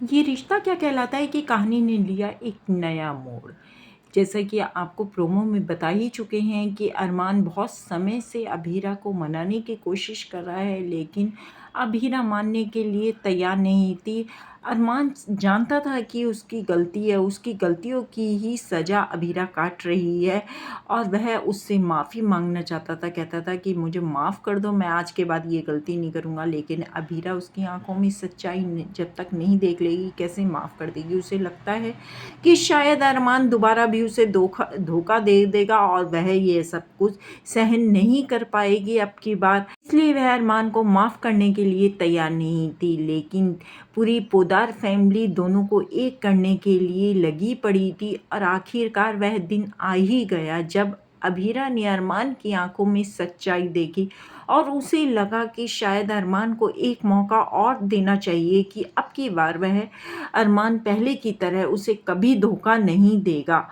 ये रिश्ता क्या कहलाता है कि कहानी ने लिया एक नया मोड़। जैसा कि आपको प्रोमो में बता ही चुके हैं कि अरमान बहुत समय से अभीरा को मनाने की कोशिश कर रहा है, लेकिन अभीरा मानने के लिए तैयार नहीं थी। अरमान जानता था कि उसकी गलती है, उसकी गलतियों की ही सज़ा अभीरा काट रही है और वह उससे माफ़ी मांगना चाहता था। कहता था कि मुझे माफ़ कर दो, मैं आज के बाद ये गलती नहीं करूँगा, लेकिन अभीरा उसकी आंखों में सच्चाई जब तक नहीं देख लेगी कैसे माफ़ कर देगी। उसे लगता है कि शायद अरमान दोबारा भी उसे धोखा दे देगा और वह ये सब कुछ सहन नहीं कर पाएगी अब की बार, इसलिए वह अरमान को माफ़ करने के लिए तैयार नहीं थी। लेकिन पूरी पोद्दार फैमिली दोनों को एक करने के लिए लगी पड़ी थी और आखिरकार वह दिन आ ही गया जब अभीरा ने अरमान की आंखों में सच्चाई देखी और उसे लगा कि शायद अरमान को एक मौका और देना चाहिए कि अब की बार वह अरमान पहले की तरह उसे कभी धोखा नहीं देगा।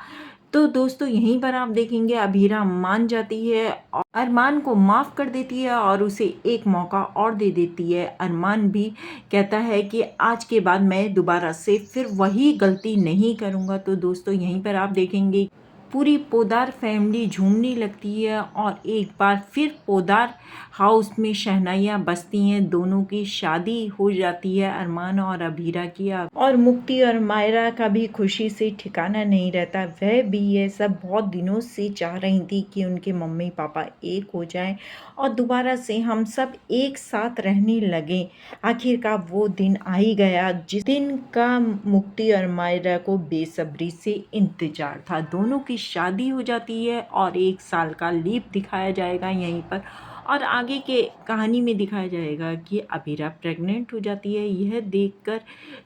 तो दोस्तों यहीं पर आप देखेंगे अभीरा मान जाती है और अरमान को माफ़ कर देती है और उसे एक मौका और दे देती है। अरमान भी कहता है कि आज के बाद मैं दोबारा से फिर वही गलती नहीं करूँगा। तो दोस्तों यहीं पर आप देखेंगे पूरी पोद्दार फैमिली झूमने लगती है और एक बार फिर पोद्दार हाउस में शहनाइयाँ बजती हैं। दोनों की शादी हो जाती है, अरमान और अभीरा की। और मुक्ति और मायरा का भी खुशी से ठिकाना नहीं रहता। वह भी ये सब बहुत दिनों से चाह रही थी कि उनके मम्मी पापा एक हो जाएं और दोबारा से हम सब एक साथ रहने लगें। आखिरकार वो दिन आ ही गया जिस दिन का मुक्ति और मायरा को बेसब्री से इंतजार था। दोनों की शादी हो जाती है और 1 साल का लीव दिखाया जाएगा यहीं पर और आगे के कहानी में दिखाया जाएगा कि अभीरा प्रेग्नेंट हो जाती है। यह देखकर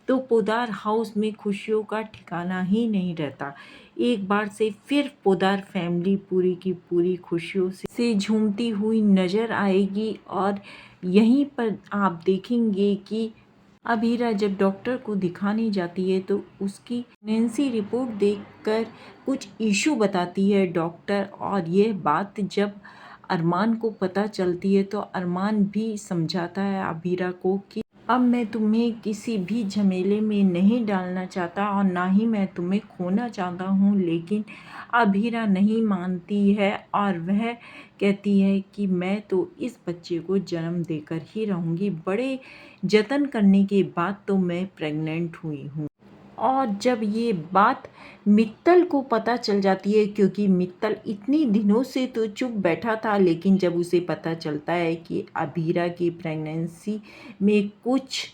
तो पोद्दार हाउस में खुशियों का ठिकाना ही नहीं रहता। एक बार से फिर पोद्दार फैमिली पूरी की पूरी खुशियों से झूमती हुई नज़र आएगी और यहीं पर आप देखेंगे कि अभीरा जब डॉक्टर को दिखाने जाती है तो उसकी प्रेगनेंसी रिपोर्ट देखकर कुछ इशू बताती है डॉक्टर, और यह बात जब अरमान को पता चलती है तो अरमान भी समझाता है अभीरा को कि अब मैं तुम्हें किसी भी झमेले में नहीं डालना चाहता और ना ही मैं तुम्हें खोना चाहता हूँ। लेकिन अभीरा नहीं मानती है और वह कहती है कि मैं तो इस बच्चे को जन्म देकर ही रहूँगी। बड़े जतन करने के बाद तो मैं प्रेग्नेंट हुई हूँ। और जब ये बात मित्तल को पता चल जाती है, क्योंकि मित्तल इतने दिनों से तो चुप बैठा था, लेकिन जब उसे पता चलता है कि अभीरा की प्रेगनेंसी में कुछ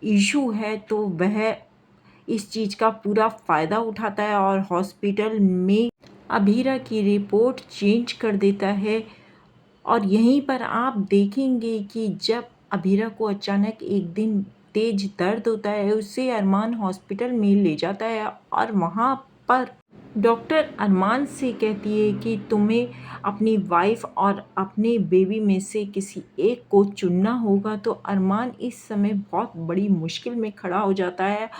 इशू है तो वह इस चीज़ का पूरा फ़ायदा उठाता है और हॉस्पिटल में अभीरा की रिपोर्ट चेंज कर देता है। और यहीं पर आप देखेंगे कि जब अभीरा को अचानक एक दिन तेज दर्द होता है, उसे अरमान हॉस्पिटल में ले जाता है और वहाँ पर डॉक्टर अरमान से कहती है कि तुम्हें अपनी वाइफ और अपने बेबी में से किसी एक को चुनना होगा। तो अरमान इस समय बहुत बड़ी मुश्किल में खड़ा हो जाता है,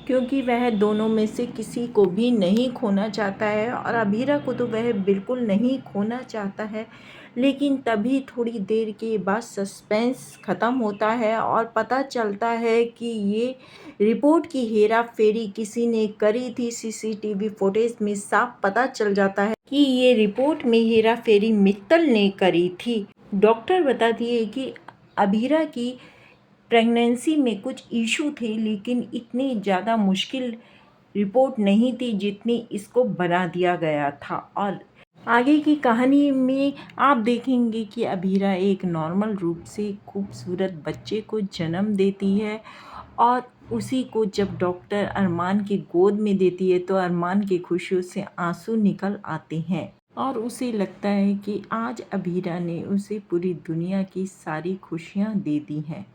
क्योंकि वह दोनों में से किसी को भी नहीं खोना चाहता है और अभीरा को तो वह बिल्कुल नहीं खोना चाहता है। लेकिन तभी थोड़ी देर के बाद सस्पेंस ख़त्म होता है और पता चलता है कि ये रिपोर्ट की हेरा फेरी किसी ने करी थी। सीसीटीवी फुटेज में साफ पता चल जाता है कि ये रिपोर्ट में हेरा फेरी मित्तल ने करी थी। डॉक्टर बताती है कि अभीरा की प्रेगनेंसी में कुछ इशू थे, लेकिन इतनी ज़्यादा मुश्किल रिपोर्ट नहीं थी जितनी इसको बना दिया गया था। और आगे की कहानी में आप देखेंगे कि अभीरा एक नॉर्मल रूप से खूबसूरत बच्चे को जन्म देती है और उसी को जब डॉक्टर अरमान की गोद में देती है तो अरमान की खुशियों से आंसू निकल आते हैं और उसे लगता है कि आज अभीरा ने उसे पूरी दुनिया की सारी खुशियाँ दे दी हैं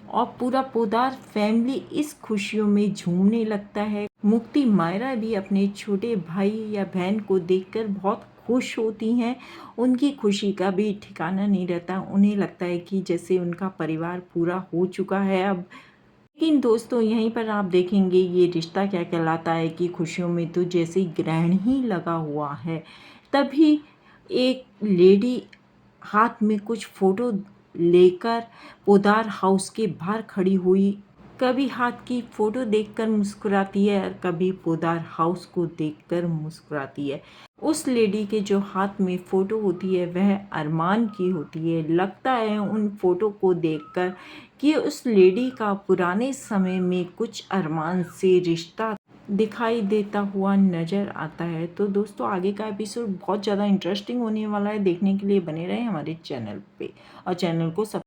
और पूरा पोद्दार फैमिली इस खुशियों में झूमने लगता है। मुक्ति मायरा भी अपने छोटे भाई या बहन को देखकर बहुत खुश होती हैं। उनकी खुशी का भी ठिकाना नहीं रहता। उन्हें लगता है कि जैसे उनका परिवार पूरा हो चुका है अब। लेकिन दोस्तों यहीं पर आप देखेंगे ये रिश्ता क्या कहलाता है कि खुशियों में तो जैसे ग्रहण ही लगा हुआ है। तभी एक लेडी हाथ में कुछ फ़ोटो लेकर पोद्दार हाउस के बाहर खड़ी हुई कभी हाथ की फ़ोटो देखकर मुस्कुराती है और कभी पोदार हाउस को देखकर मुस्कुराती है। उस लेडी के जो हाथ में फ़ोटो होती है वह अरमान की होती है। लगता है उन फ़ोटो को देखकर कि उस लेडी का पुराने समय में कुछ अरमान से रिश्ता दिखाई देता हुआ नज़र आता है। तो दोस्तों आगे का एपिसोड बहुत ज़्यादा इंटरेस्टिंग होने वाला है, देखने के लिए बने रहें हमारे चैनल पे और चैनल को